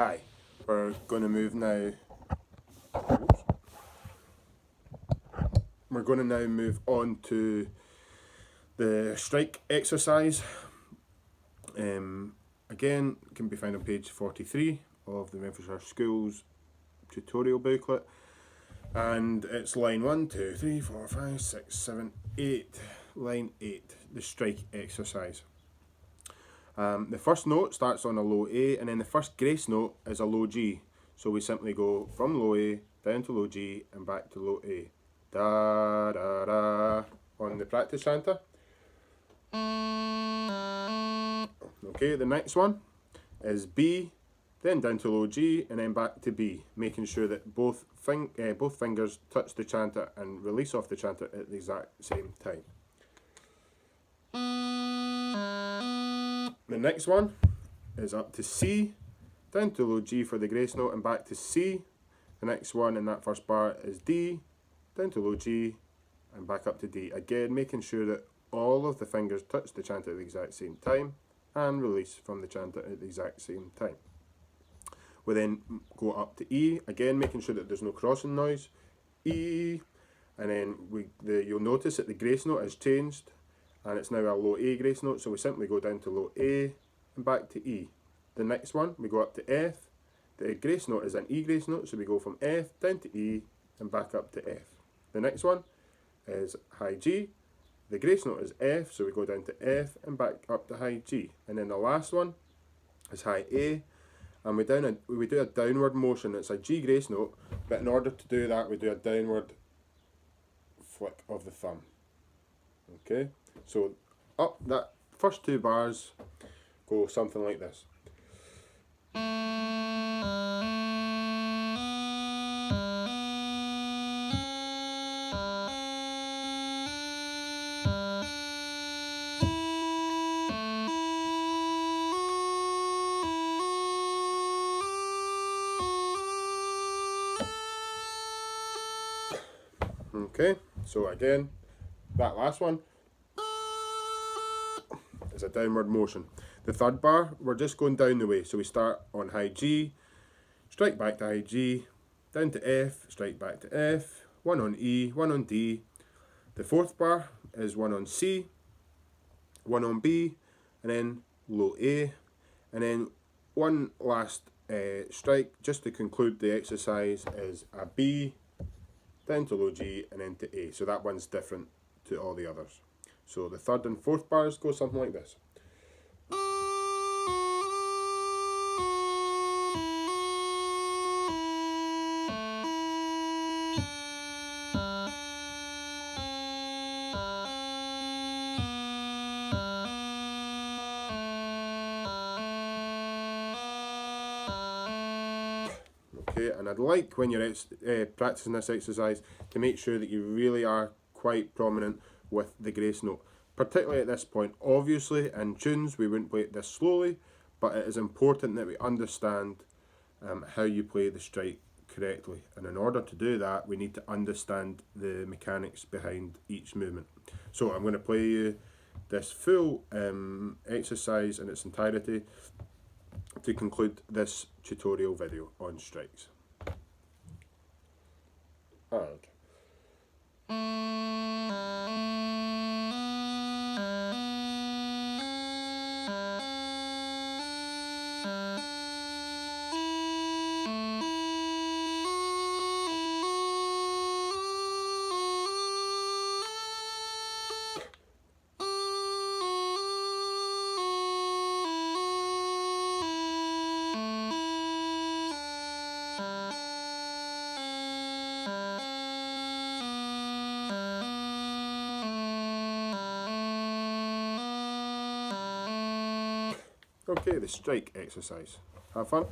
Hi, we're going to move now. We're going to now move on to the strike exercise. Again, can be found on page 43 of the Renfrewshire Schools tutorial booklet, and it's line 1, 2, 3, 4, 5, 6, 7, 8. Line 8, the strike exercise. The first note starts on a low A, and then the first grace note is a low G. So we simply go from low A down to low G and back to low A. Da da da on the practice chanter. Okay, the next one is B, then down to low G and then back to B, making sure that both fingers touch the chanter and release off the chanter at the exact same time. The next one is up to C, down to low G for the grace note and back to C. The next one in that first bar is D, down to low G and back up to D. Again, making sure that all of the fingers touch the chanter at the exact same time and release from the chanter at the exact same time. We then go up to E, again making sure that there's no crossing noise. E, and then you'll notice that the grace note has changed and it's now a low A grace note, so we simply go down to low A and back to E. The next one, we go up to F. The grace note is an E grace note, so we go from F down to E and back up to F. The next one is high G. The grace note is F, so we go down to F and back up to high G. And then the last one is high A, and we do a downward motion. It's a G grace note, but in order to do that, we do a downward flick of the thumb. Okay, so up that first two bars go something like this. Okay, so again, that last one is a downward motion. The third bar, we're just going down the way. So we start on high G, strike back to high G, down to F, strike back to F, one on E, one on D. The fourth bar is one on C, one on B, and then low A. And then one last strike, just to conclude the exercise, is a B, down to low G, and then to A. So that one's different to all the others. So the third and fourth bars go something like this. Okay, and I'd like when you're practicing this exercise to make sure that you really are quite prominent with the grace note, particularly at this point. Obviously in tunes we wouldn't play it this slowly, but it is important that we understand how you play the strike correctly, and in order to do that we need to understand the mechanics behind each movement. So I'm going to play you this full exercise in its entirety to conclude this tutorial video on strikes. And okay, the strike exercise. Have fun.